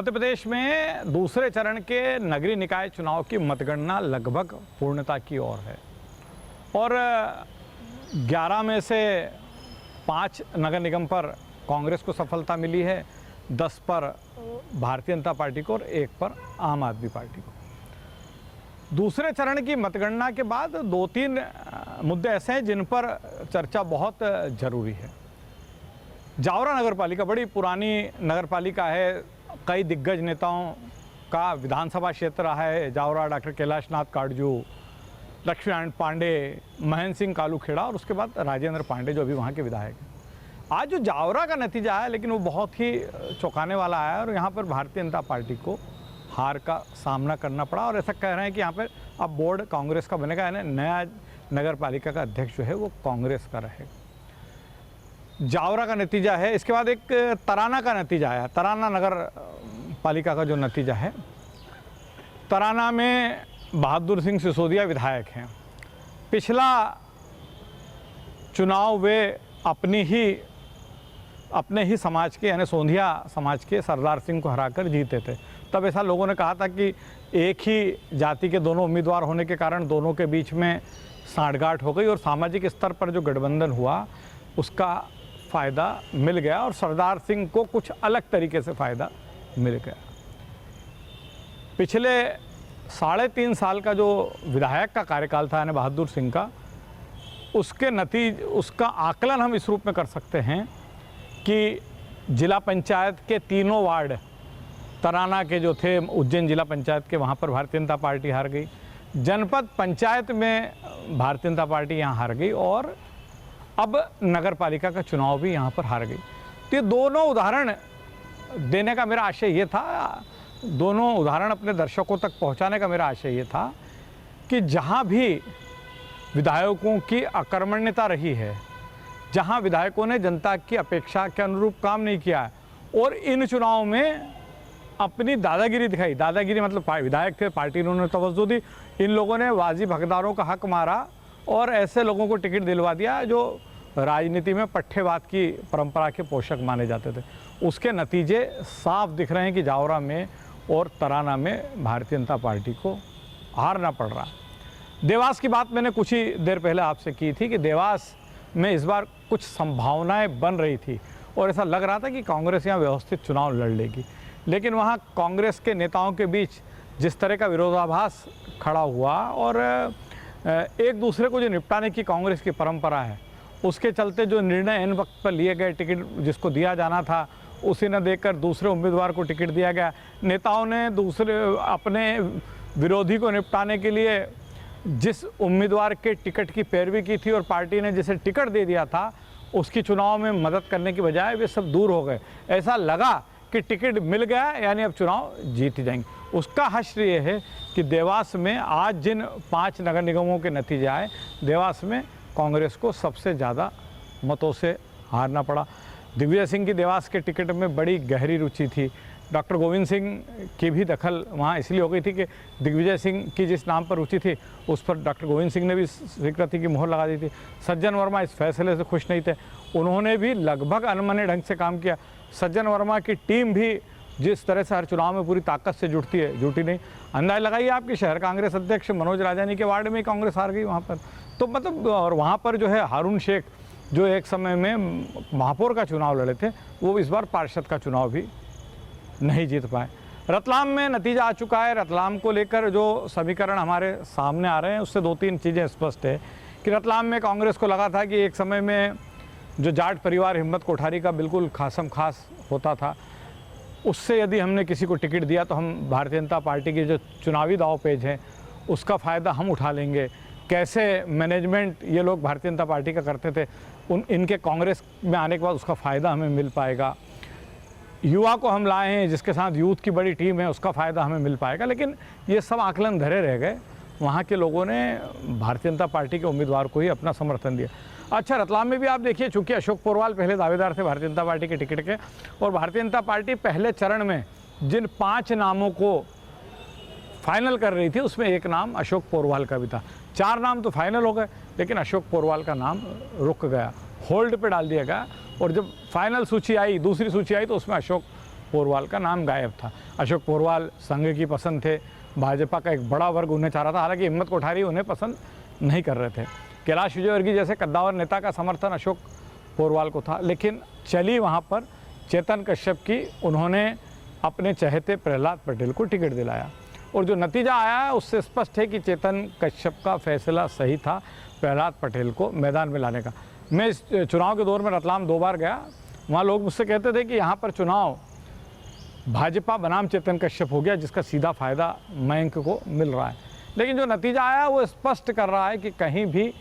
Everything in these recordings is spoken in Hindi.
मध्य प्रदेश में दूसरे चरण के नगरीय निकाय चुनाव की मतगणना लगभग पूर्णता की ओर है और 11 में से 5 नगर निगम पर कांग्रेस को सफलता मिली है, 10 पर भारतीय जनता पार्टी को और 1 पर आम आदमी पार्टी को। दूसरे चरण की मतगणना के बाद 2-3 मुद्दे ऐसे हैं जिन पर चर्चा बहुत ज़रूरी है। जावरा नगर पालिका बड़ी पुरानी नगर पालिका है, कई दिग्गज नेताओं का विधानसभा क्षेत्र रहा है। जावरा डॉक्टर कैलाश नाथ काटजू, लक्ष्मीनारायण पांडे, महेंद्र सिंह कालूखेड़ा और उसके बाद राजेंद्र पांडे जो अभी वहाँ के विधायक हैं। आज जो जावरा का नतीजा है लेकिन वो बहुत ही चौंकाने वाला है और यहाँ पर भारतीय जनता पार्टी को हार का सामना करना पड़ा और ऐसा कह रहे हैं कि यहाँ पर अब बोर्ड कांग्रेस का बनेगा, यानी नया नगर पालिका का अध्यक्ष जो है वो कांग्रेस का रहेगा। जावरा का नतीजा है। इसके बाद एक तराना का नतीजा आया। तराना नगर पालिका का जो नतीजा है, तराना में बहादुर सिंह सिसोदिया विधायक हैं। पिछला चुनाव वे अपने ही समाज के यानी सोंधिया समाज के सरदार सिंह को हराकर जीते थे। तब ऐसा लोगों ने कहा था कि एक ही जाति के दोनों उम्मीदवार होने के कारण दोनों के बीच में साठगांठ हो गई और सामाजिक स्तर पर जो गठबंधन हुआ उसका फ़ायदा मिल गया और सरदार सिंह को कुछ अलग तरीके से फ़ायदा मिल गया। पिछले 3.5 साल का जो विधायक का कार्यकाल था यानी बहादुर सिंह का, उसका आकलन हम इस रूप में कर सकते हैं कि जिला पंचायत के 3 वार्ड तराना के जो थे, उज्जैन जिला पंचायत के, वहाँ पर भारतीय जनता पार्टी हार गई। जनपद पंचायत में भारतीय जनता पार्टी यहाँ हार गई और अब नगर पालिका का चुनाव भी यहाँ पर हार गई। तो ये दोनों उदाहरण देने का मेरा आशय ये था, दोनों उदाहरण अपने दर्शकों तक पहुँचाने का मेरा आशय ये था कि जहाँ भी विधायकों की अकर्मण्यता रही है, जहाँ विधायकों ने जनता की अपेक्षा के अनुरूप काम नहीं किया है और इन चुनाव में अपनी दादागिरी दिखाई, दादागिरी मतलब विधायक थे, पार्टी ने उन्हें तवज्जो दी, इन लोगों ने वाजिब हकदारों का हक मारा और ऐसे लोगों को टिकट दिलवा दिया जो राजनीति में पट्टेवाद की परंपरा के पोषक माने जाते थे। उसके नतीजे साफ दिख रहे हैं कि जावरा में और तराना में भारतीय जनता पार्टी को हारना पड़ रहा है। देवास की बात मैंने कुछ ही देर पहले आपसे की थी कि देवास में इस बार कुछ संभावनाएं बन रही थी और ऐसा लग रहा था कि कांग्रेस यहाँ व्यवस्थित चुनाव लड़ लेगी, लेकिन वहाँ कांग्रेस के नेताओं के बीच जिस तरह का विरोधाभास खड़ा हुआ और एक दूसरे को जो निपटाने की कांग्रेस की परंपरा है, उसके चलते जो निर्णय इन वक्त पर लिए गए, टिकट जिसको दिया जाना था उसी ने देकर दूसरे उम्मीदवार को टिकट दिया गया। नेताओं ने दूसरे अपने विरोधी को निपटाने के लिए जिस उम्मीदवार के टिकट की पैरवी की थी और पार्टी ने जिसे टिकट दे दिया था उसकी चुनाव में मदद करने की बजाय वे सब दूर हो गए। ऐसा लगा कि टिकट मिल गया यानी अब चुनाव जीत ही जाएंगे। उसका हश्र ये है कि देवास में आज जिन 5 नगर निगमों के नतीजे आए, देवास में कांग्रेस को सबसे ज़्यादा मतों से हारना पड़ा। दिग्विजय सिंह की देवास के टिकट में बड़ी गहरी रुचि थी। डॉक्टर गोविंद सिंह की भी दखल वहाँ इसलिए हो गई थी कि दिग्विजय सिंह की जिस नाम पर रुचि थी उस पर डॉक्टर गोविंद सिंह ने भी स्वीकृति की मोहर लगा दी थी। सज्जन वर्मा इस फैसले से खुश नहीं थे, उन्होंने भी लगभग अनमने ढंग से काम किया। सज्जन वर्मा की टीम भी जिस तरह से हर चुनाव में पूरी ताकत से जुटती है, जुटी नहीं। अंदाज़ा लगाइए आपके शहर कांग्रेस अध्यक्ष मनोज राजानी के वार्ड में कांग्रेस हार गई वहाँ पर। तो मतलब और वहाँ पर जो है हारून शेख जो एक समय में महापौर का चुनाव लड़े थे, वो इस बार पार्षद का चुनाव भी नहीं जीत पाए। रतलाम में नतीजा आ चुका है। रतलाम को लेकर जो समीकरण हमारे सामने आ रहे हैं उससे 2-3 चीज़ें स्पष्ट है कि रतलाम में कांग्रेस को लगा था कि एक समय में जो जाट परिवार हिम्मत कोठारी का बिल्कुल खासम खास होता था, उससे यदि हमने किसी को टिकट दिया तो हम भारतीय जनता पार्टी की जो चुनावी दावपेच है उसका फ़ायदा हम उठा लेंगे। कैसे मैनेजमेंट ये लोग भारतीय जनता पार्टी का करते थे, इनके कांग्रेस में आने के बाद उसका फ़ायदा हमें मिल पाएगा। युवा को हम लाए हैं जिसके साथ यूथ की बड़ी टीम है, उसका फ़ायदा हमें मिल पाएगा। लेकिन ये सब आकलन धरे रह गए। वहाँ के लोगों ने भारतीय जनता पार्टी के उम्मीदवार को ही अपना समर्थन दिया। अच्छा, रतलाम में भी आप देखिए, चूँकि अशोक पोरवाल पहले दावेदार थे भारतीय जनता पार्टी के टिकट के और भारतीय जनता पार्टी पहले चरण में जिन 5 नामों को फाइनल कर रही थी उसमें एक नाम अशोक पोरवाल का भी था। 4 नाम तो फाइनल हो गए लेकिन अशोक पोरवाल का नाम रुक गया, होल्ड पे डाल दिया गया और जब फाइनल सूची आई, दूसरी सूची आई तो उसमें अशोक पोरवाल का नाम गायब था। अशोक पोरवाल संघ की पसंद थे, भाजपा का एक बड़ा वर्ग उन्हें चाह रहा था, हालांकि हिम्मत कोठारी उन्हें पसंद नहीं कर रहे थे। कैलाश विजयवर्गीय जैसे कद्दावर नेता का समर्थन अशोक पोरवाल को था, लेकिन चली वहाँ पर चेतन कश्यप की, उन्होंने अपने चहेते प्रहलाद पटेल को टिकट दिलाया और जो नतीजा आया है उससे स्पष्ट है कि चेतन कश्यप का फैसला सही था प्रहलाद पटेल को मैदान में लाने का। मैं इस चुनाव के दौर में रतलाम 2 बार गया, वहाँ लोग मुझसे कहते थे कि यहाँ पर चुनाव भाजपा बनाम चेतन कश्यप हो गया, जिसका सीधा फ़ायदा मयंक को मिल रहा है। लेकिन जो नतीजा आया वो स्पष्ट कर रहा है कि कहीं भी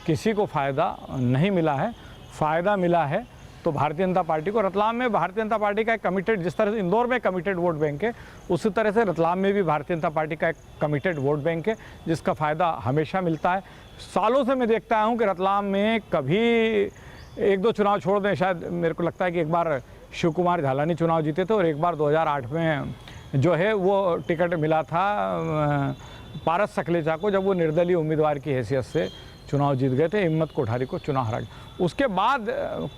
किसी को फ़ायदा नहीं मिला है। फ़ायदा मिला है तो भारतीय जनता पार्टी को। रतलाम में भारतीय जनता पार्टी का एक कमिटेड, जिस तरह से इंदौर में कमिटेड वोट बैंक है, उसी तरह से रतलाम में भी भारतीय जनता पार्टी का एक कमिटेड वोट बैंक है, जिसका फ़ायदा हमेशा मिलता है। सालों से मैं देखता आया हूँ कि रतलाम में कभी 1-2 चुनाव छोड़ दें, शायद मेरे को लगता है कि एक बार शिव कुमार झालानी चुनाव जीते थे और एक बार 2008 में जो है वो टिकट मिला था पारस सकलेचा को, जब वो निर्दलीय उम्मीदवार की हैसियत से चुनाव जीत गए थे, हिम्मत कोठारी को चुनाव हरा गया। उसके बाद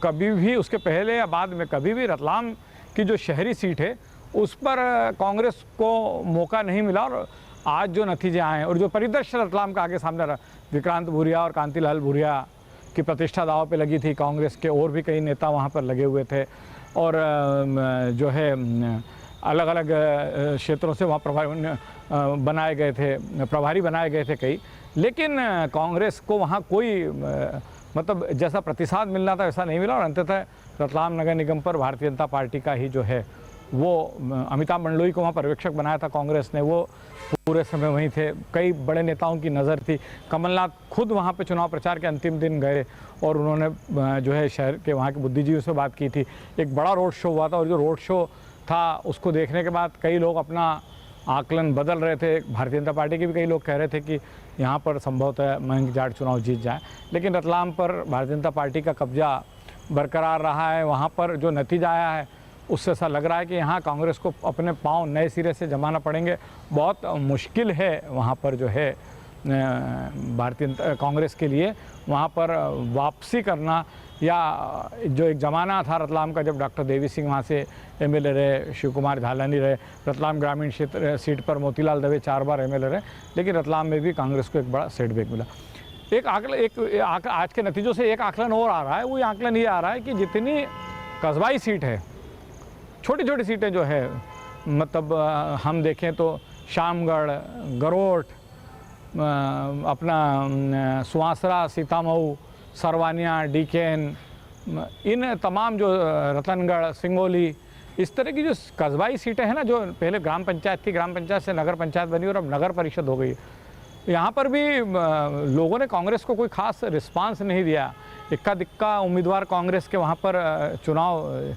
कभी भी, उसके पहले या बाद में कभी भी रतलाम की जो शहरी सीट है उस पर कांग्रेस को मौका नहीं मिला। और आज जो नतीजे आए हैं और जो परिदृश्य रतलाम का आगे सामने रहा, विक्रांत भूरिया और कांतिलाल भूरिया की प्रतिष्ठा दांव पे लगी थी, कांग्रेस के और भी कई नेता वहाँ पर लगे हुए थे और जो है अलग अलग क्षेत्रों से वहाँ प्रभारी बनाए गए थे कई, लेकिन कांग्रेस को वहाँ कोई मतलब जैसा प्रतिसाद मिलना था वैसा नहीं मिला। और अंततः रतलाम नगर निगम पर भारतीय जनता पार्टी का ही जो है वो अमिताभ मंडलोई को वहाँ पर्यवेक्षक बनाया था कांग्रेस ने, वो पूरे समय वहीं थे। कई बड़े नेताओं की नज़र थी। कमलनाथ खुद वहाँ पे चुनाव प्रचार के अंतिम दिन गए और उन्होंने जो है शहर के वहाँ के बुद्धिजीवियों से बात की थी। एक बड़ा रोड शो हुआ था और जो रोड शो था उसको देखने के बाद कई लोग अपना आकलन बदल रहे थे। भारतीय जनता पार्टी के भी कई लोग कह रहे थे कि यहाँ पर संभवतः मयंक जाट चुनाव जीत जाए, लेकिन रतलाम पर भारतीय जनता पार्टी का कब्जा बरकरार रहा है। वहाँ पर जो नतीजा आया है उससे ऐसा लग रहा है कि यहाँ कांग्रेस को अपने पांव नए सिरे से जमाना पड़ेंगे। बहुत मुश्किल है वहाँ पर जो है भारतीय कांग्रेस के लिए वहाँ पर वापसी करना, या जो एक ज़माना था रतलाम का जब डॉक्टर देवी सिंह वहाँ से एमएलए रहे, शिव कुमार झालानी रहे, रतलाम ग्रामीण क्षेत्र सीट पर मोतीलाल दवे 4 बार एमएलए रहे, लेकिन रतलाम में भी कांग्रेस को एक बड़ा सेटबैक मिला। आज के नतीजों से एक आकलन और आ रहा है, वो आकलन ये आ रहा है कि जितनी कस्बाई सीट है, छोटी छोटी सीटें जो है, मतलब हम देखें तो शामगढ़, गरोट, अपना सुवासरा, सीतामऊ, सरवानिया, डीकेन, इन तमाम जो रतनगढ़, सिंगोली, इस तरह की जो कस्बाई सीटें हैं ना, जो पहले ग्राम पंचायत थी, ग्राम पंचायत से नगर पंचायत बनी और अब नगर परिषद हो गई, यहाँ पर भी लोगों ने कांग्रेस को कोई खास रिस्पांस नहीं दिया। इक्का दिक्का उम्मीदवार कांग्रेस के वहाँ पर चुनाव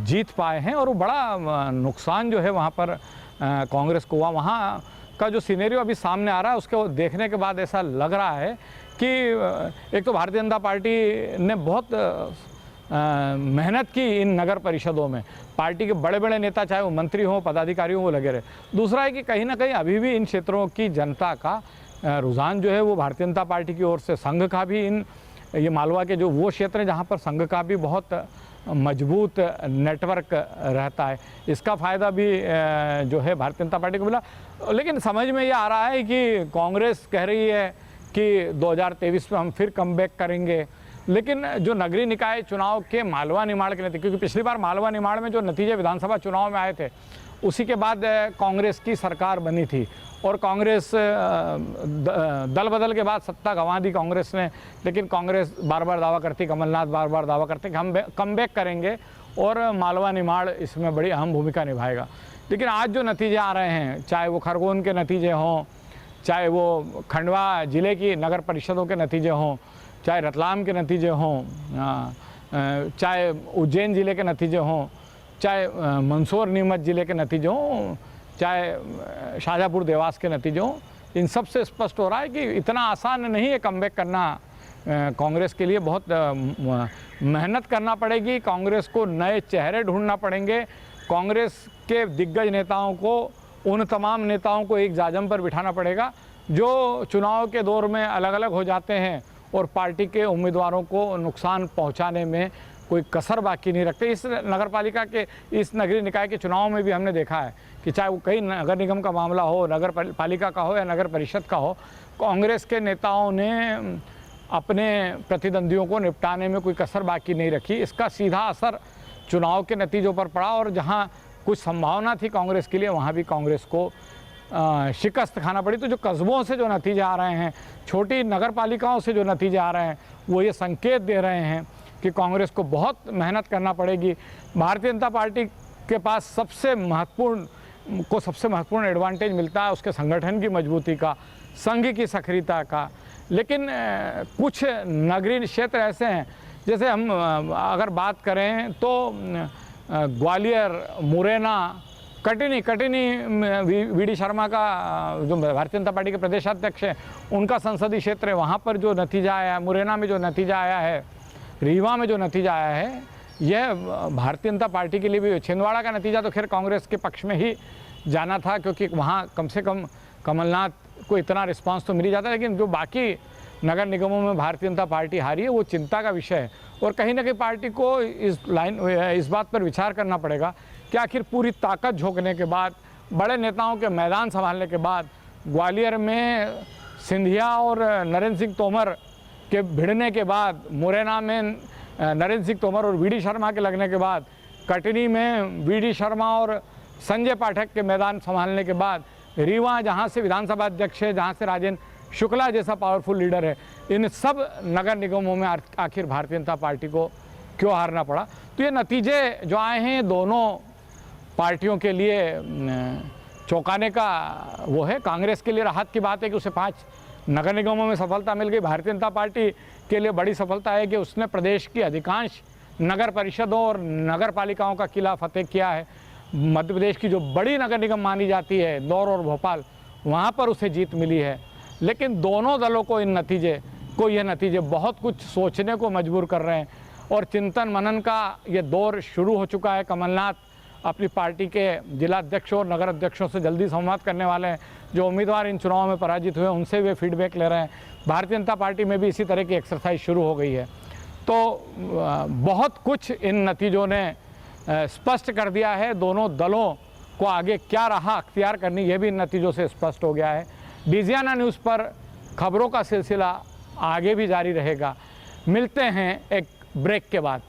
जीत पाए हैं और वो बड़ा नुकसान जो है वहाँ पर कांग्रेस को हुआ। वहाँ का जो सिनेरियो अभी सामने आ रहा है उसके देखने के बाद ऐसा लग रहा है कि एक तो भारतीय जनता पार्टी ने बहुत मेहनत की इन नगर परिषदों में, पार्टी के बड़े बड़े नेता चाहे वो मंत्री हों, पदाधिकारी हों, वो लगे रहे। दूसरा है कि कहीं ना कहीं अभी भी इन क्षेत्रों की जनता का रुझान जो है वो भारतीय जनता पार्टी की ओर से, संघ का भी ये मालवा के जो वो क्षेत्र हैं जहाँ पर संघ का भी बहुत मजबूत नेटवर्क रहता है, इसका फ़ायदा भी जो है भारतीय जनता पार्टी को मिला। लेकिन समझ में ये आ रहा है कि कांग्रेस कह रही है कि 2023 में हम फिर कमबैक करेंगे, लेकिन जो नगरीय निकाय चुनाव के मालवा निमाड़ के नतीजे, क्योंकि पिछली बार मालवा निमाड़ में जो नतीजे विधानसभा चुनाव में आए थे उसी के बाद कांग्रेस की सरकार बनी थी और कांग्रेस दल बदल के बाद सत्ता गंवा दी कांग्रेस ने। लेकिन कांग्रेस बार बार दावा करती, कमलनाथ बार बार दावा करते कि हम कमबैक करेंगे और मालवा निमाड़ इसमें बड़ी अहम भूमिका निभाएगा। लेकिन आज जो नतीजे आ रहे हैं, चाहे वो खरगोन के नतीजे हों, चाहे वो खंडवा ज़िले की नगर परिषदों के नतीजे हों, चाहे रतलाम के नतीजे हों, चाहे उज्जैन ज़िले के नतीजे हों, चाहे मंदसौर नीमच ज़िले के नतीजे हों, चाहे शाहजहाँपुर देवास के नतीजे हों, इन सब से स्पष्ट हो रहा है कि इतना आसान नहीं है कमबैक करना कांग्रेस के लिए। बहुत मेहनत करना पड़ेगी, कांग्रेस को नए चेहरे ढूंढना पड़ेंगे, कांग्रेस के दिग्गज नेताओं को, उन तमाम नेताओं को एक जाजम पर बिठाना पड़ेगा जो चुनाव के दौर में अलग अलग हो जाते हैं और पार्टी के उम्मीदवारों को नुकसान पहुंचाने में कोई कसर बाकी नहीं रखते। इस नगर पालिका के, इस नगरीय निकाय के चुनाव में भी हमने देखा है कि चाहे वो कई नगर निगम का मामला हो, नगर पालिका का हो या नगर परिषद का हो, कांग्रेस के नेताओं ने अपने प्रतिद्वंदियों को निपटाने में कोई कसर बाकी नहीं रखी। इसका सीधा असर चुनाव के नतीजों पर पड़ा और जहां कुछ संभावना थी कांग्रेस के लिए, वहां भी कांग्रेस को शिकस्त खाना पड़ी। तो जो कस्बों से जो नतीजे आ रहे हैं, छोटी नगर पालिकाओं से जो नतीजे आ रहे हैं, वो ये संकेत दे रहे हैं कि कांग्रेस को बहुत मेहनत करना पड़ेगी। भारतीय जनता पार्टी के पास सबसे महत्वपूर्ण एडवांटेज मिलता है उसके संगठन की मजबूती का, संघ की सक्रियता का। लेकिन कुछ नगरीय क्षेत्र ऐसे हैं, जैसे हम अगर बात करें तो ग्वालियर, मुरैना, कटनी वी.डी. शर्मा का जो भारतीय जनता पार्टी के प्रदेशाध्यक्ष हैं, उनका संसदीय क्षेत्र है, वहाँ पर जो नतीजा आया है, मुरैना में जो नतीजा आया है, रीवा में जो नतीजा आया है, यह भारतीय जनता पार्टी के लिए भी। छिंदवाड़ा का नतीजा तो खैर कांग्रेस के पक्ष में ही जाना था, क्योंकि वहाँ कम से कम कमलनाथ को इतना रिस्पांस तो मिल ही जाता है। लेकिन जो बाकी नगर निगमों में भारतीय जनता पार्टी हारी है, वो चिंता का विषय है। और कहीं ना कहीं पार्टी को इस बात पर विचार करना पड़ेगा कि आखिर पूरी ताकत झोंकने के बाद, बड़े नेताओं के मैदान संभालने के बाद, ग्वालियर में सिंधिया और नरेंद्र सिंह तोमर के भिड़ने के बाद, मुरैना में नरेंद्र सिंह तोमर और वी.डी. शर्मा के लगने के बाद, कटनी में वी.डी. शर्मा और संजय पाठक के मैदान संभालने के बाद, रीवा जहाँ से विधानसभा अध्यक्ष है, जहाँ से राजेंद्र शुक्ला जैसा पावरफुल लीडर है, इन सब नगर निगमों में आखिर भारतीय जनता पार्टी को क्यों हारना पड़ा। तो ये नतीजे जो आए हैं दोनों पार्टियों के लिए चौंकाने का वो है। कांग्रेस के लिए राहत की बात है कि उसे 5 नगर निगमों में सफलता मिल गई। भारतीय जनता पार्टी के लिए बड़ी सफलता है कि उसने प्रदेश की अधिकांश नगर परिषदों और नगर पालिकाओं का किला फतेह किया है। मध्य प्रदेश की जो बड़ी नगर निगम मानी जाती है, इंदौर और भोपाल, वहाँ पर उसे जीत मिली है। लेकिन दोनों दलों को ये नतीजे बहुत कुछ सोचने को मजबूर कर रहे हैं और चिंतन मनन का ये दौर शुरू हो चुका है। कमलनाथ अपनी पार्टी के जिला अध्यक्षों और नगर अध्यक्षों से जल्दी संवाद करने वाले हैं। जो उम्मीदवार इन चुनावों में पराजित हुए, उनसे वे फीडबैक ले रहे हैं। भारतीय जनता पार्टी में भी इसी तरह की एक्सरसाइज शुरू हो गई है। तो बहुत कुछ इन नतीजों ने स्पष्ट कर दिया है। दोनों दलों को आगे क्या राह अख्तियार करनी, यह भी इन नतीजों से स्पष्ट हो गया है। डिजियाना न्यूज़ पर खबरों का सिलसिला आगे भी जारी रहेगा। मिलते हैं एक ब्रेक के बाद।